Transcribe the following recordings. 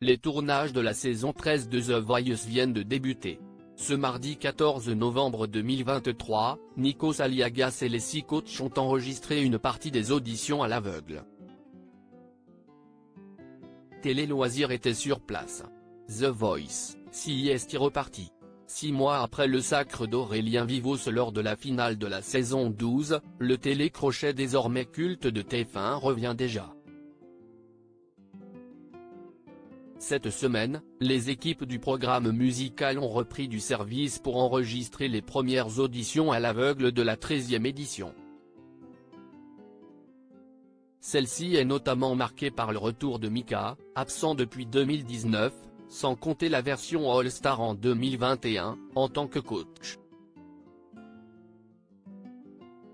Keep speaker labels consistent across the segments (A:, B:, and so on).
A: Les tournages de la saison 13 de The Voice viennent de débuter. Ce mardi 14 novembre 2023, Nikos Aliagas et les 6 coachs ont enregistré une partie des auditions à l'aveugle. Télé Loisirs était sur place. The Voice, si est reparti. 6 mois après le sacre d'Aurélien Vivos lors de la finale de la saison 12, le télécrochet désormais culte de TF1 revient déjà. Cette semaine, les équipes du programme musical ont repris du service pour enregistrer les premières auditions à l'aveugle de la 13e édition. Celle-ci est notamment marquée par le retour de Mika, absent depuis 2019, sans compter la version All-Star en 2021, en tant que coach.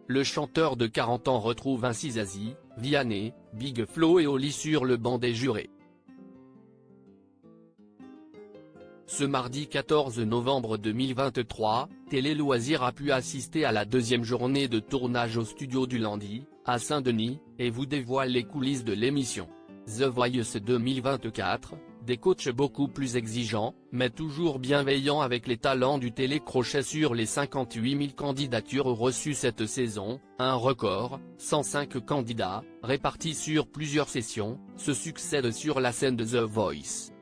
A: Le chanteur de 40 ans retrouve ainsi Zazie, Vianney, Big Flo et Oli sur le banc des jurés. Ce mardi 14 novembre 2023, Télé Loisirs a pu assister à la deuxième journée de tournage au studio du Landy, à Saint-Denis, et vous dévoile les coulisses de l'émission. The Voice 2024, des coachs beaucoup plus exigeants, mais toujours bienveillants avec les talents du télécrochet sur les 58 000 candidatures reçues cette saison, un record, 105 candidats, répartis sur plusieurs sessions, se succèdent sur la scène de The Voice.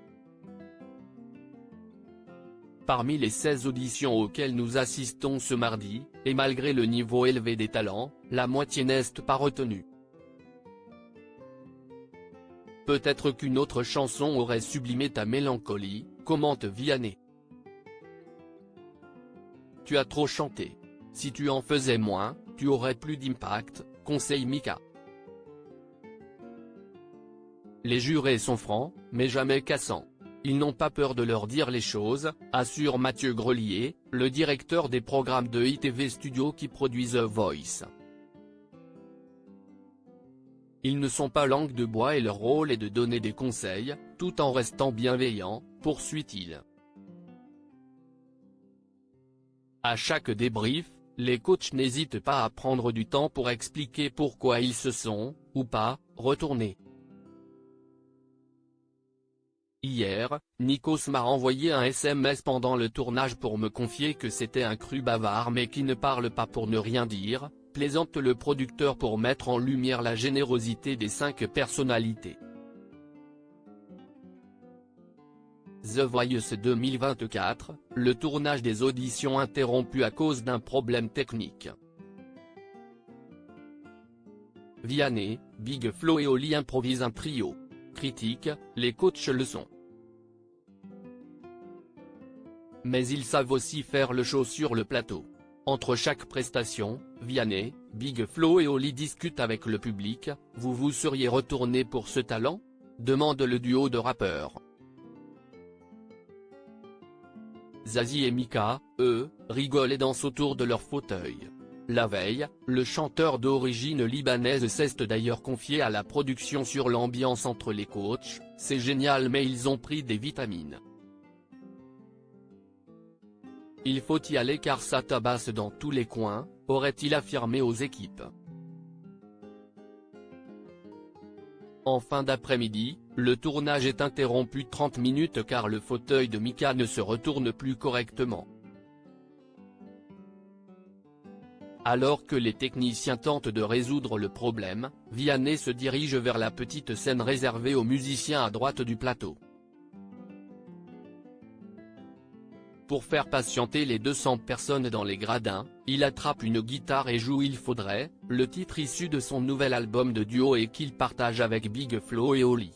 A: Parmi les 16 auditions auxquelles nous assistons ce mardi, et malgré le niveau élevé des talents, la moitié n'est pas retenue. Peut-être qu'une autre chanson aurait sublimé ta mélancolie, commente Vianney. Tu as trop chanté. Si tu en faisais moins, tu aurais plus d'impact, conseille Mika. Les jurés sont francs, mais jamais cassants. Ils n'ont pas peur de leur dire les choses, assure Mathieu Grelier, le directeur des programmes de ITV Studio qui produit The Voice. Ils ne sont pas langue de bois et leur rôle est de donner des conseils, tout en restant bienveillants, poursuit-il. À chaque débrief, les coachs n'hésitent pas à prendre du temps pour expliquer pourquoi ils se sont, ou pas, retournés. Hier, Nikos m'a envoyé un SMS pendant le tournage pour me confier que c'était un cru bavard mais qui ne parle pas pour ne rien dire, plaisante le producteur pour mettre en lumière la générosité des 5 personnalités. The Voice 2024, le tournage des auditions interrompu à cause d'un problème technique. Vianney, Big Flo et Oli improvisent un trio. Critique, les coachs le sont. Mais ils savent aussi faire le show sur le plateau. Entre chaque prestation, Vianney, Big Flo et Oli discutent avec le public. Vous seriez retourné pour ce talent ? Demande le duo de rappeurs. Zazie et Mika, eux, rigolent et dansent autour de leur fauteuil. La veille, le chanteur d'origine libanaise s'est d'ailleurs confié à la production sur l'ambiance entre les coachs. C'est génial mais ils ont pris des vitamines. Il faut y aller car ça tabasse dans tous les coins, aurait-il affirmé aux équipes. En fin d'après-midi, le tournage est interrompu 30 minutes car le fauteuil de Mika ne se retourne plus correctement. Alors que les techniciens tentent de résoudre le problème, Vianney se dirige vers la petite scène réservée aux musiciens à droite du plateau. Pour faire patienter les 200 personnes dans les gradins, il attrape une guitare et joue Il faudrait, le titre issu de son nouvel album de duo et qu'il partage avec Big Flo et Oli.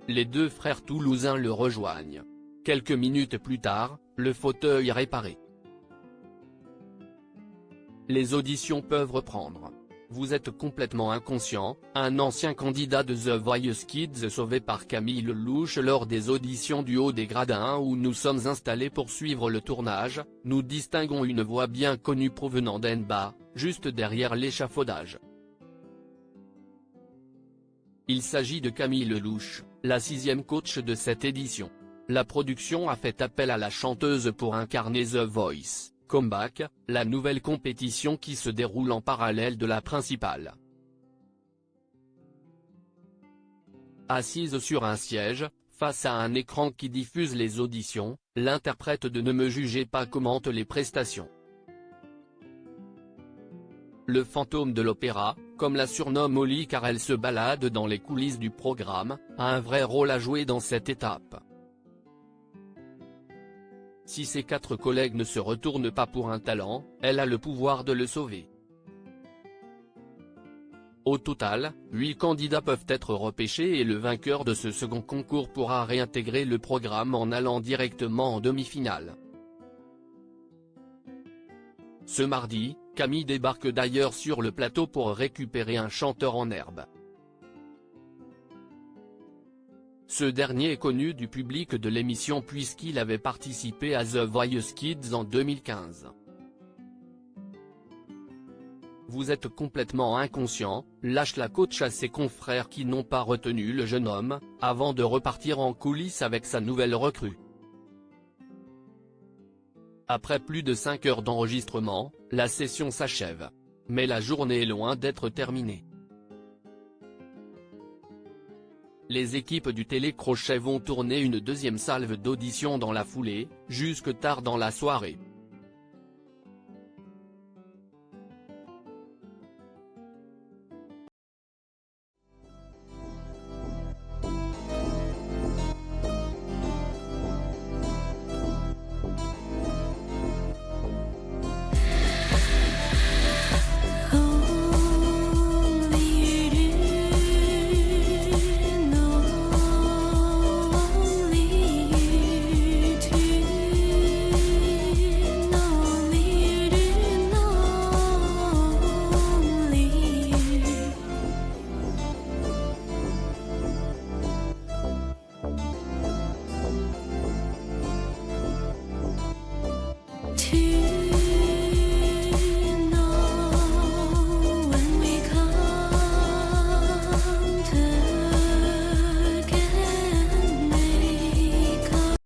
A: Les deux frères toulousains le rejoignent. Quelques minutes plus tard, le fauteuil est réparé. Les auditions peuvent reprendre. Vous êtes complètement inconscient, un ancien candidat de The Voice Kids sauvé par Camille Lelouch lors des auditions du haut des gradins où nous sommes installés pour suivre le tournage, nous distinguons une voix bien connue provenant d'en bas, juste derrière l'échafaudage. Il s'agit de Camille Lelouch, la 6e coach de cette édition. La production a fait appel à la chanteuse pour incarner The Voice Comeback, la nouvelle compétition qui se déroule en parallèle de la principale. Assise sur un siège, face à un écran qui diffuse les auditions, l'interprète de Ne me jugez pas commente les prestations. Le fantôme de l'opéra, comme la surnomme Molly car elle se balade dans les coulisses du programme, a un vrai rôle à jouer dans cette étape. Si ses 4 collègues ne se retournent pas pour un talent, elle a le pouvoir de le sauver. Au total, 8 candidats peuvent être repêchés et le vainqueur de ce second concours pourra réintégrer le programme en allant directement en demi-finale. Ce mardi, Camille débarque d'ailleurs sur le plateau pour récupérer un chanteur en herbe. Ce dernier est connu du public de l'émission puisqu'il avait participé à The Voice Kids en 2015. Vous êtes complètement inconscient, lâche la coach à ses confrères qui n'ont pas retenu le jeune homme, avant de repartir en coulisses avec sa nouvelle recrue. Après plus de 5 heures d'enregistrement, la session s'achève. Mais la journée est loin d'être terminée. Les équipes du télécrochet vont tourner une deuxième salve d'auditions dans la foulée, jusque tard dans la soirée.